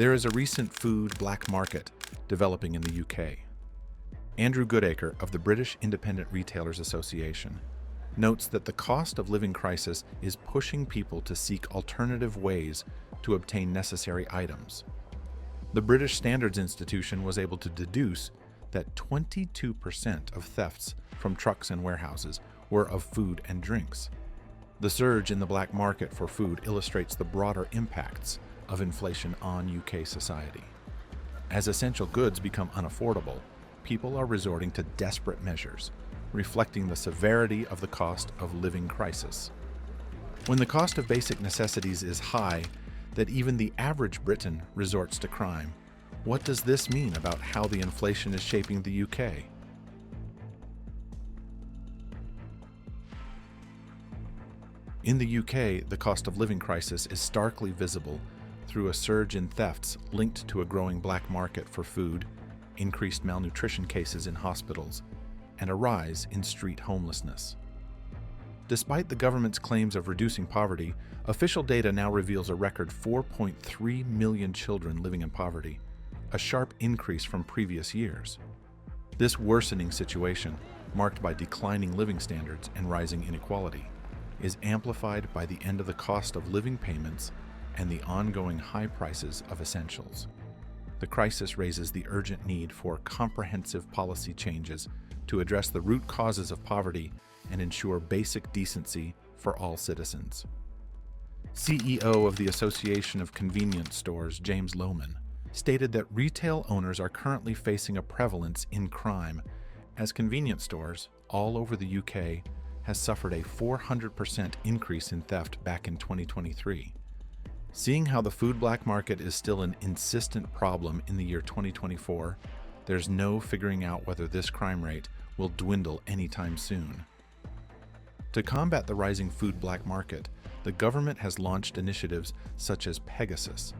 There is a recent food black market developing in the UK. Andrew Goodacre of the British Independent Retailers Association notes that the cost of living crisis is pushing people to seek alternative ways to obtain necessary items. The British Standards Institution was able to deduce that 22% of thefts from trucks and warehouses were of food and drinks. The surge in the black market for food illustrates the broader impacts of inflation on UK society. As essential goods become unaffordable, people are resorting to desperate measures, reflecting the severity of the cost of living crisis. When the cost of basic necessities is high, that even the average Briton resorts to crime, what does this mean about how the inflation is shaping the UK? In the UK, the cost of living crisis is starkly visible through a surge in thefts linked to a growing black market for food, increased malnutrition cases in hospitals, and a rise in street homelessness. Despite the government's claims of reducing poverty, official data now reveals a record 4.3 million children living in poverty, a sharp increase from previous years. This worsening situation, marked by declining living standards and rising inequality, is amplified by the end of the cost of living payments and the ongoing high prices of essentials. The crisis raises the urgent need for comprehensive policy changes to address the root causes of poverty and ensure basic decency for all citizens. CEO of the Association of Convenience Stores, James Lohman, stated that retail owners are currently facing a prevalence in crime as convenience stores all over the UK has suffered a 400% increase in theft back in 2023. Seeing how the food black market is still an insistent problem in the year 2024, there's no figuring out whether this crime rate will dwindle anytime soon. To combat the rising food black market, the government has launched initiatives such as Pegasus,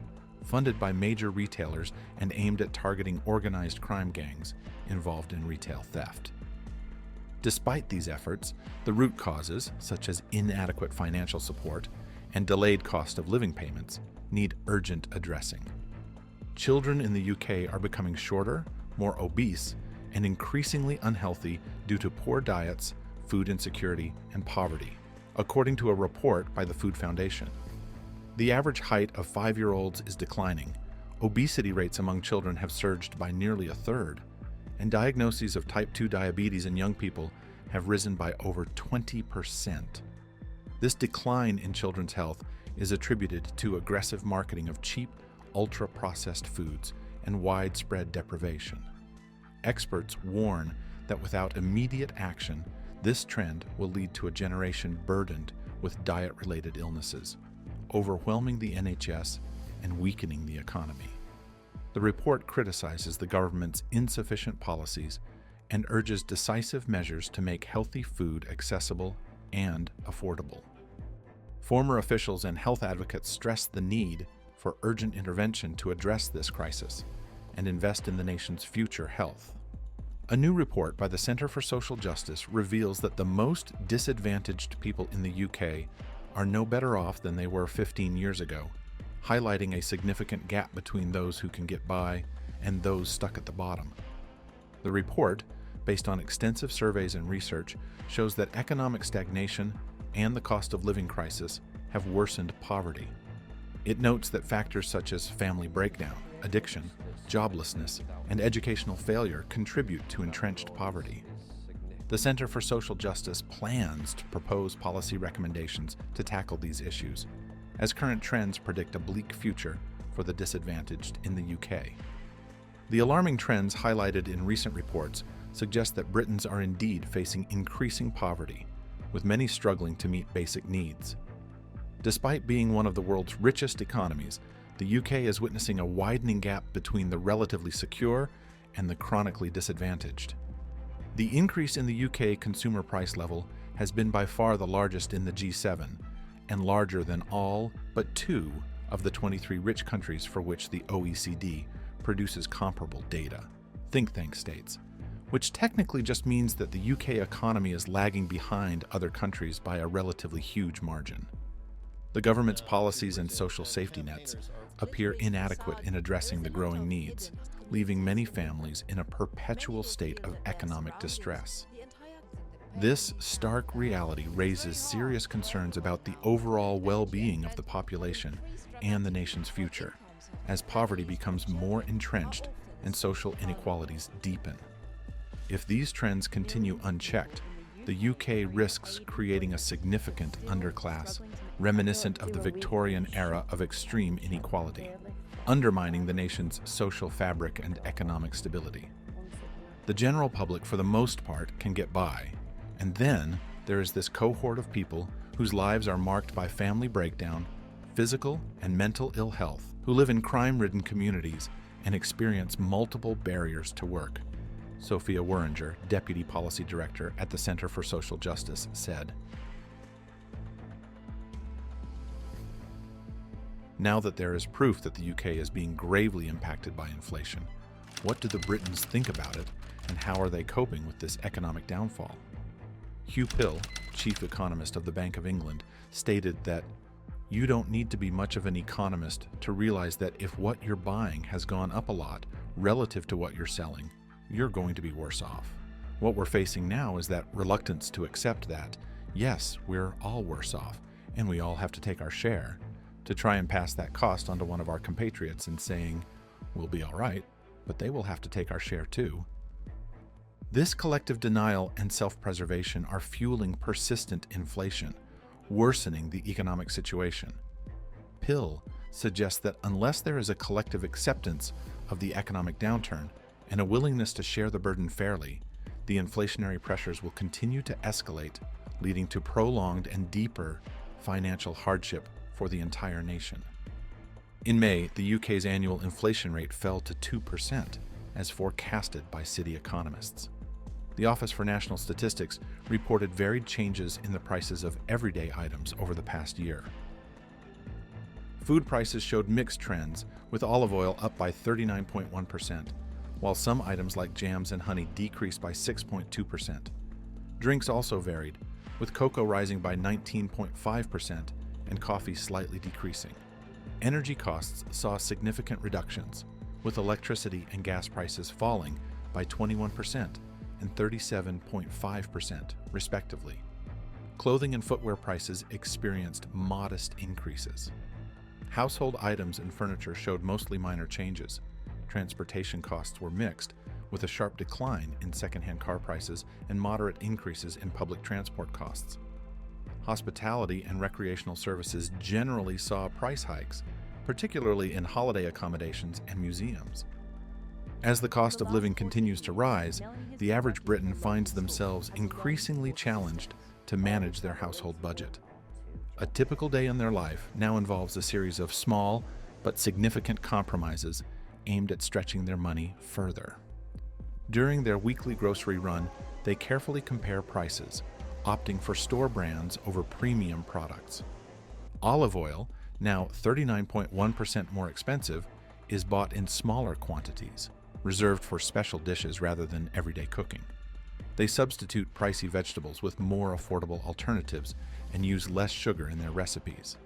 funded by major retailers and aimed at targeting organized crime gangs involved in retail theft. Despite these efforts, the root causes, such as inadequate financial support and delayed cost of living payments, need urgent addressing. Children in the UK are becoming shorter, more obese, and increasingly unhealthy due to poor diets, food insecurity, and poverty, according to a report by the Food Foundation. The average height of 5-year-olds is declining, obesity rates among children have surged by nearly a third, and diagnoses of type 2 diabetes in young people have risen by over 20%. This decline in children's health is attributed to aggressive marketing of cheap, ultra-processed foods and widespread deprivation. Experts warn that without immediate action, this trend will lead to a generation burdened with diet-related illnesses, overwhelming the NHS and weakening the economy. The report criticizes the government's insufficient policies and urges decisive measures to make healthy food accessible and affordable. Former officials and health advocates stress the need for urgent intervention to address this crisis and invest in the nation's future health. A new report by the Center for Social Justice reveals that the most disadvantaged people in the UK are no better off than they were 15 years ago, highlighting a significant gap between those who can get by and those stuck at the bottom. The report, based on extensive surveys and research, shows that economic stagnation and the cost of living crisis have worsened poverty. It notes that factors such as family breakdown, addiction, joblessness, and educational failure contribute to entrenched poverty. The Center for Social Justice plans to propose policy recommendations to tackle these issues, as current trends predict a bleak future for the disadvantaged in the UK. The alarming trends highlighted in recent reports suggest that Britons are indeed facing increasing poverty, with many struggling to meet basic needs. Despite being one of the world's richest economies, the UK is witnessing a widening gap between the relatively secure and the chronically disadvantaged. The increase in the UK consumer price level has been by far the largest in the G7 and larger than all but 2 of the 23 rich countries for which the OECD produces comparable data, think tank states, which technically just means that the UK economy is lagging behind other countries by a relatively huge margin. The government's policies and social safety nets, appear inadequate in addressing the growing needs, leaving many families in a perpetual state of economic distress. This stark reality raises serious concerns about the overall well-being of the population and the nation's future, as poverty becomes more entrenched and social inequalities deepen. If these trends continue unchecked, the UK risks creating a significant underclass, reminiscent of the Victorian era of extreme inequality, undermining the nation's social fabric and economic stability. The general public, for the most part, can get by, and then there is this cohort of people whose lives are marked by family breakdown, physical and mental ill health, who live in crime-ridden communities and experience multiple barriers to work. Sophia Werringer, Deputy Policy Director at the Center for Social Justice, said, "Now that there is proof that the UK is being gravely impacted by inflation, what do the Britons think about it, and how are they coping with this economic downfall?" Hugh Pill, Chief Economist of the Bank of England, stated that you don't need to be much of an economist to realize that if what you're buying has gone up a lot relative to what you're selling, you're going to be worse off. What we're facing now is that reluctance to accept that, yes, we're all worse off, and we all have to take our share, to try and pass that cost onto one of our compatriots and saying, we'll be all right, but they will have to take our share too. This collective denial and self-preservation are fueling persistent inflation, worsening the economic situation. Pill suggests that unless there is a collective acceptance of the economic downturn and a willingness to share the burden fairly, the inflationary pressures will continue to escalate, leading to prolonged and deeper financial hardship for the entire nation. In May, the UK's annual inflation rate fell to 2%, as forecasted by city economists. The Office for National Statistics reported varied changes in the prices of everyday items over the past year. Food prices showed mixed trends, with olive oil up by 39.1%, while some items like jams and honey decreased by 6.2%. Drinks also varied, with cocoa rising by 19.5% and coffee slightly decreasing. Energy costs saw significant reductions, with electricity and gas prices falling by 21% and 37.5%, respectively. Clothing and footwear prices experienced modest increases. Household items and furniture showed mostly minor changes. Transportation costs were mixed, with a sharp decline in secondhand car prices and moderate increases in public transport costs. Hospitality and recreational services generally saw price hikes, particularly in holiday accommodations and museums. As the cost of living continues to rise, the average Briton finds themselves increasingly challenged to manage their household budget. A typical day in their life now involves a series of small but significant compromises aimed at stretching their money further. During their weekly grocery run, they carefully compare prices, opting for store brands over premium products. Olive oil, now 39.1% more expensive, is bought in smaller quantities, reserved for special dishes rather than everyday cooking. They substitute pricey vegetables with more affordable alternatives and use less sugar in their recipes.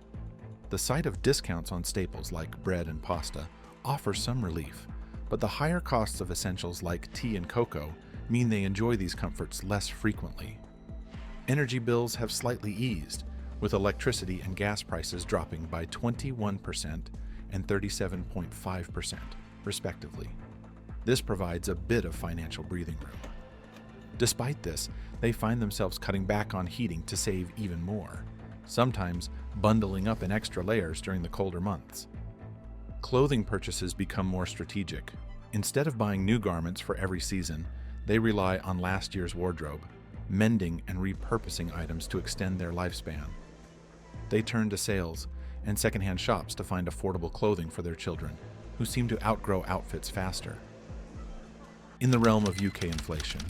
The sight of discounts on staples like bread and pasta offers some relief, but the higher costs of essentials like tea and cocoa mean they enjoy these comforts less frequently. Energy bills have slightly eased, with electricity and gas prices dropping by 21% and 37.5%, respectively. This provides a bit of financial breathing room. Despite this, they find themselves cutting back on heating to save even more, sometimes bundling up in extra layers during the colder months. Clothing purchases become more strategic. Instead of buying new garments for every season, they rely on last year's wardrobe, mending and repurposing items to extend their lifespan. They turn to sales and secondhand shops to find affordable clothing for their children, who seem to outgrow outfits faster. In the realm of UK inflation,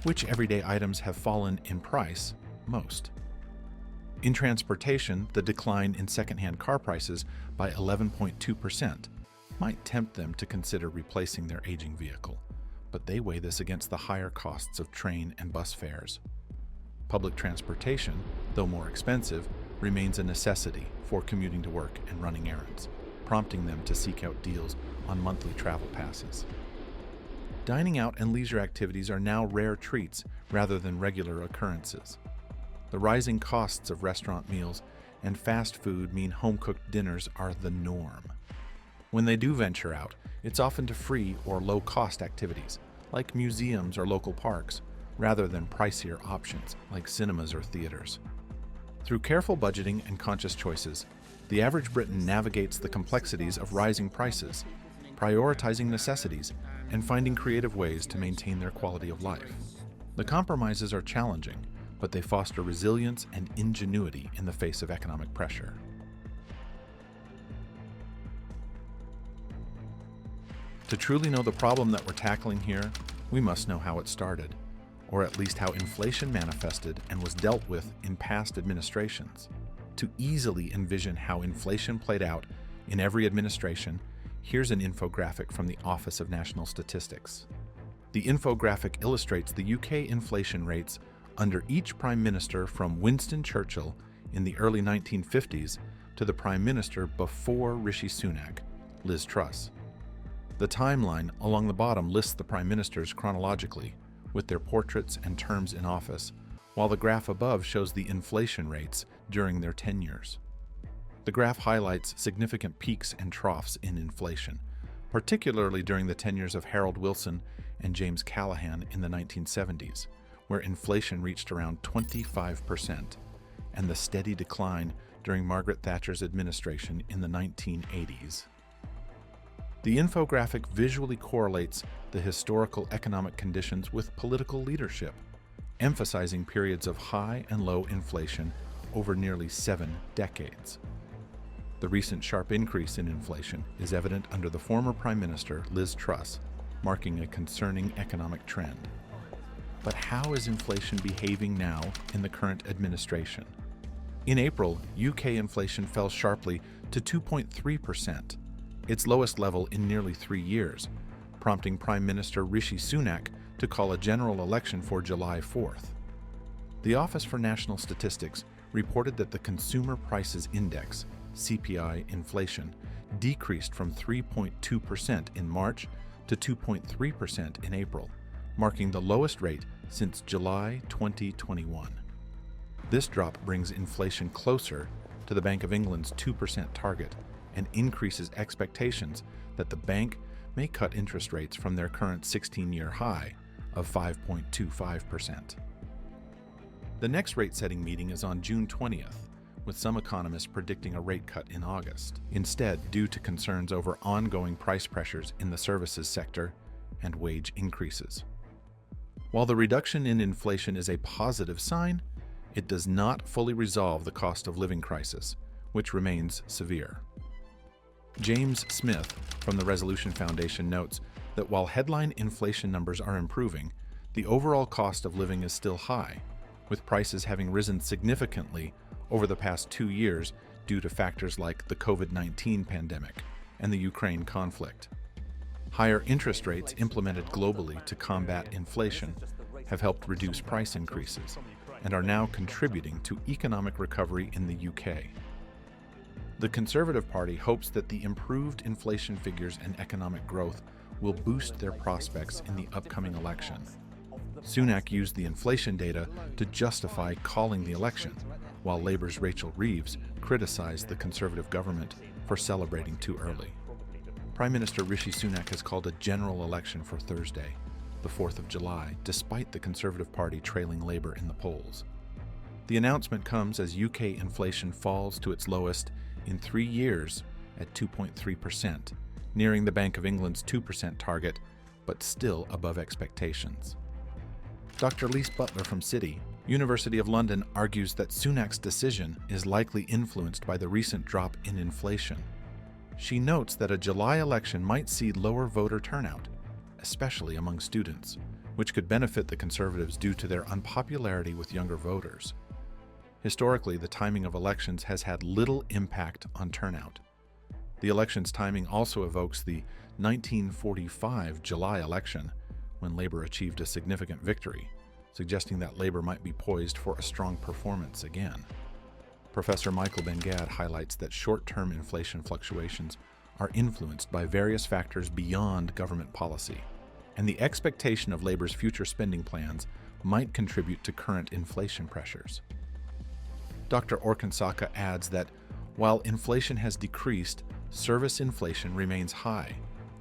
which everyday items have fallen in price most? In transportation, the decline in secondhand car prices by 11.2% might tempt them to consider replacing their aging vehicle, but they weigh this against the higher costs of train and bus fares. Public transportation, though more expensive, remains a necessity for commuting to work and running errands. prompting them to seek out deals on monthly travel passes. Dining out and leisure activities are now rare treats rather than regular occurrences. The rising costs of restaurant meals and fast food mean home-cooked dinners are the norm. When they do venture out, it's often to free or low-cost activities, like museums or local parks, rather than pricier options like cinemas or theaters. Through careful budgeting and conscious choices, the average Briton navigates the complexities of rising prices, prioritizing necessities, and finding creative ways to maintain their quality of life. The compromises are challenging, but they foster resilience and ingenuity in the face of economic pressure. To truly know the problem that we're tackling here, we must know how it started, or at least how inflation manifested and was dealt with in past administrations. To easily envision how inflation played out in every administration, here's an infographic from the Office of National Statistics. The infographic illustrates the UK inflation rates under each Prime Minister from Winston Churchill in the early 1950s to the Prime Minister before Rishi Sunak, Liz Truss. The timeline along the bottom lists the Prime Ministers chronologically, with their portraits and terms in office, while the graph above shows the inflation rates during their tenures. The graph highlights significant peaks and troughs in inflation, particularly during the tenures of Harold Wilson and James Callaghan in the 1970s, where inflation reached around 25%, and the steady decline during Margaret Thatcher's administration in the 1980s. The infographic visually correlates the historical economic conditions with political leadership, emphasizing periods of high and low inflation over nearly 7 decades. The recent sharp increase in inflation is evident under the former Prime Minister Liz Truss, marking a concerning economic trend. But how is inflation behaving now in the current administration? In April, UK inflation fell sharply to 2.3%, its lowest level in nearly 3 years, prompting Prime Minister Rishi Sunak to call a general election for July 4th. The Office for National Statistics reported that the Consumer Prices Index, CPI inflation, decreased from 3.2% in March to 2.3% in April, marking the lowest rate since July 2021. This drop brings inflation closer to the Bank of England's 2% target and increases expectations that the bank may cut interest rates from their current 16-year high of 5.25%. The next rate-setting meeting is on June 20th, with some economists predicting a rate cut in August, instead due to concerns over ongoing price pressures in the services sector and wage increases. While the reduction in inflation is a positive sign, it does not fully resolve the cost of living crisis, which remains severe. James Smith from the Resolution Foundation notes that while headline inflation numbers are improving, the overall cost of living is still high, with prices having risen significantly over the past 2 years due to factors like the COVID-19 pandemic and the Ukraine conflict. Higher interest rates implemented globally to combat inflation have helped reduce price increases and are now contributing to economic recovery in the UK. The Conservative Party hopes that the improved inflation figures and economic growth will boost their prospects in the upcoming election. Sunak used the inflation data to justify calling the election, while Labour's Rachel Reeves criticized the Conservative government for celebrating too early. Prime Minister Rishi Sunak has called a general election for Thursday, the 4th of July, despite the Conservative Party trailing Labour in the polls. The announcement comes as UK inflation falls to its lowest in 3 years at 2.3%, nearing the Bank of England's 2% target, but still above expectations. Dr. Lise Butler from City, University of London, argues that Sunak's decision is likely influenced by the recent drop in inflation. She notes that a July election might see lower voter turnout, especially among students, which could benefit the Conservatives due to their unpopularity with younger voters. Historically, the timing of elections has had little impact on turnout. The election's timing also evokes the 1945 July election, when Labour achieved a significant victory, suggesting that Labour might be poised for a strong performance again. Professor Michael Ben-Gad highlights that short-term inflation fluctuations are influenced by various factors beyond government policy, and the expectation of labor's future spending plans might contribute to current inflation pressures. Dr. Orkansaka adds that while inflation has decreased, service inflation remains high,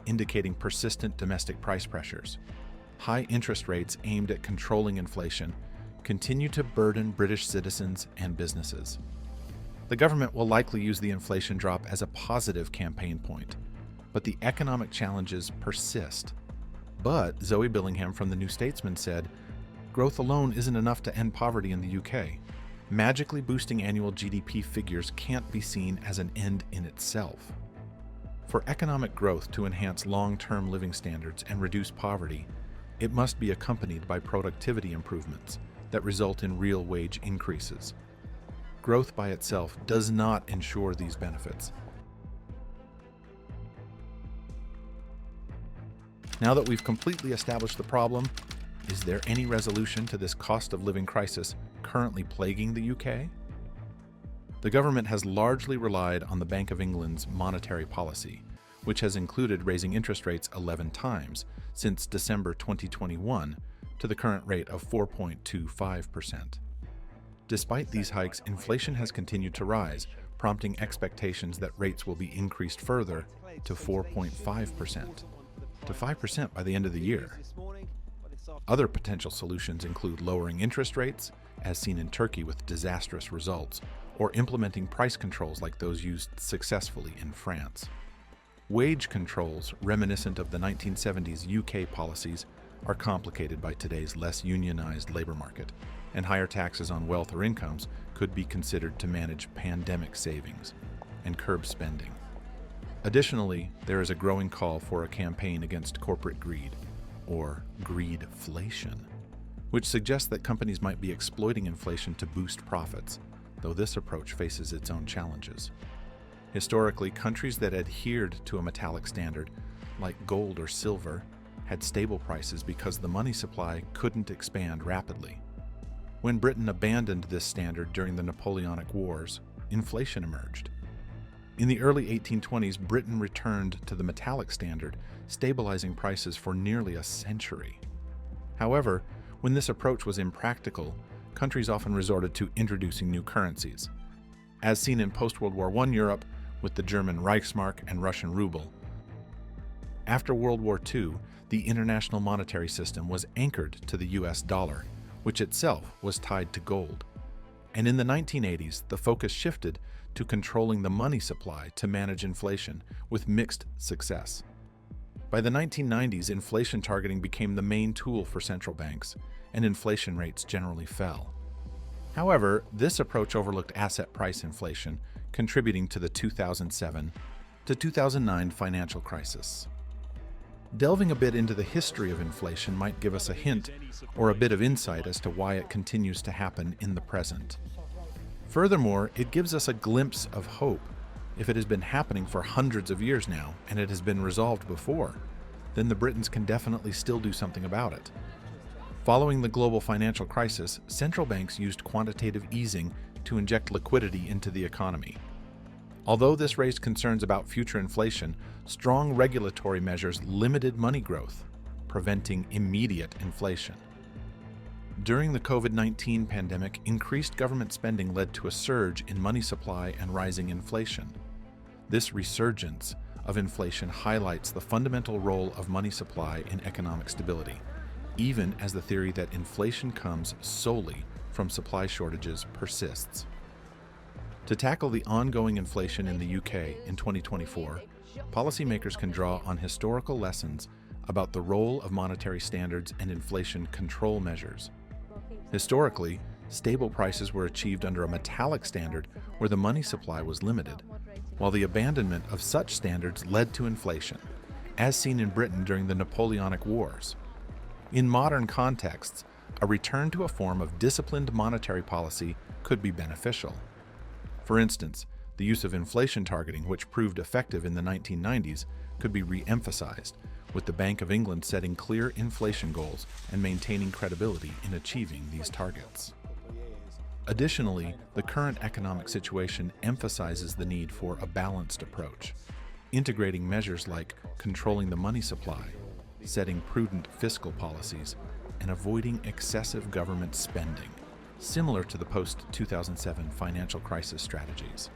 indicating persistent domestic price pressures. High interest rates aimed at controlling inflation continue to burden British citizens and businesses. The government will likely use the inflation drop as a positive campaign point, but the economic challenges persist. But Zoe Billingham from the New Statesman said, growth alone isn't enough to end poverty in the UK. Magically boosting annual GDP figures can't be seen as an end in itself. For economic growth to enhance long-term living standards and reduce poverty, it must be accompanied by productivity improvements that result in real wage increases. Growth by itself does not ensure these benefits. Now that we've completely established the problem, is there any resolution to this cost of living crisis currently plaguing the UK? The government has largely relied on the Bank of England's monetary policy, which has included raising interest rates 11 times since December 2021 to the current rate of 4.25%. Despite these hikes, inflation has continued to rise, prompting expectations that rates will be increased further to 4.5%, to 5% by the end of the year. Other potential solutions include lowering interest rates, as seen in Turkey with disastrous results, or implementing price controls like those used successfully in France. Wage controls, reminiscent of the 1970s UK policies, are complicated by today's less unionized labor market, and higher taxes on wealth or incomes could be considered to manage pandemic savings and curb spending. Additionally, there is a growing call for a campaign against corporate greed, or greedflation, which suggests that companies might be exploiting inflation to boost profits, though this approach faces its own challenges. Historically, countries that adhered to a metallic standard, like gold or silver, had stable prices because the money supply couldn't expand rapidly. When Britain abandoned this standard during the Napoleonic Wars, inflation emerged. In the early 1820s, Britain returned to the metallic standard, stabilizing prices for nearly a century. However, when this approach was impractical, countries often resorted to introducing new currencies. As seen in post-World War I Europe with the German Reichsmark and Russian ruble. After World War II, the international monetary system was anchored to the US dollar, which itself was tied to gold. And in the 1980s, the focus shifted to controlling the money supply to manage inflation, with mixed success. By the 1990s, inflation targeting became the main tool for central banks, and inflation rates generally fell. However, this approach overlooked asset price inflation, contributing to the 2007 to 2009 financial crisis. Delving a bit into the history of inflation might give us a hint or a bit of insight as to why it continues to happen in the present. Furthermore, it gives us a glimpse of hope. If it has been happening for hundreds of years now, and it has been resolved before, then the Britons can definitely still do something about it. Following the global financial crisis, central banks used quantitative easing to inject liquidity into the economy. Although this raised concerns about future inflation, strong regulatory measures limited money growth, preventing immediate inflation. During the COVID-19 pandemic, increased government spending led to a surge in money supply and rising inflation. This resurgence of inflation highlights the fundamental role of money supply in economic stability, even as the theory that inflation comes solely from supply shortages persists. To tackle the ongoing inflation in the UK in 2024, policymakers can draw on historical lessons about the role of monetary standards and inflation control measures. Historically, stable prices were achieved under a metallic standard where the money supply was limited, while the abandonment of such standards led to inflation, as seen in Britain during the Napoleonic Wars. In modern contexts, a return to a form of disciplined monetary policy could be beneficial. For instance, the use of inflation targeting, which proved effective in the 1990s, could be re-emphasized, with the Bank of England setting clear inflation goals and maintaining credibility in achieving these targets. Additionally, the current economic situation emphasizes the need for a balanced approach. integrating measures like controlling the money supply, setting prudent fiscal policies, and avoiding excessive government spending, similar to the post-2007 financial crisis strategies.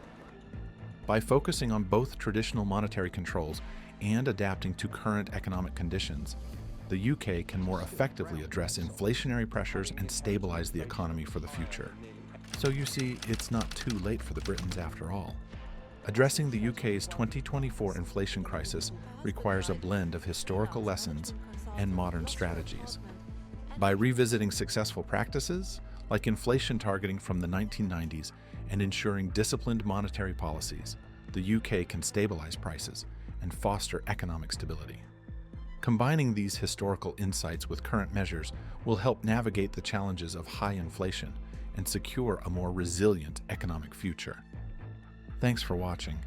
By focusing on both traditional monetary controls and adapting to current economic conditions, the UK can more effectively address inflationary pressures and stabilize the economy for the future. So you see, it's not too late for the Britons after all. Addressing the UK's 2024 inflation crisis requires a blend of historical lessons and modern strategies. By revisiting successful practices, like inflation targeting from the 1990s and ensuring disciplined monetary policies, the UK can stabilize prices and foster economic stability. Combining these historical insights with current measures will help navigate the challenges of high inflation and secure a more resilient economic future. Thanks for watching.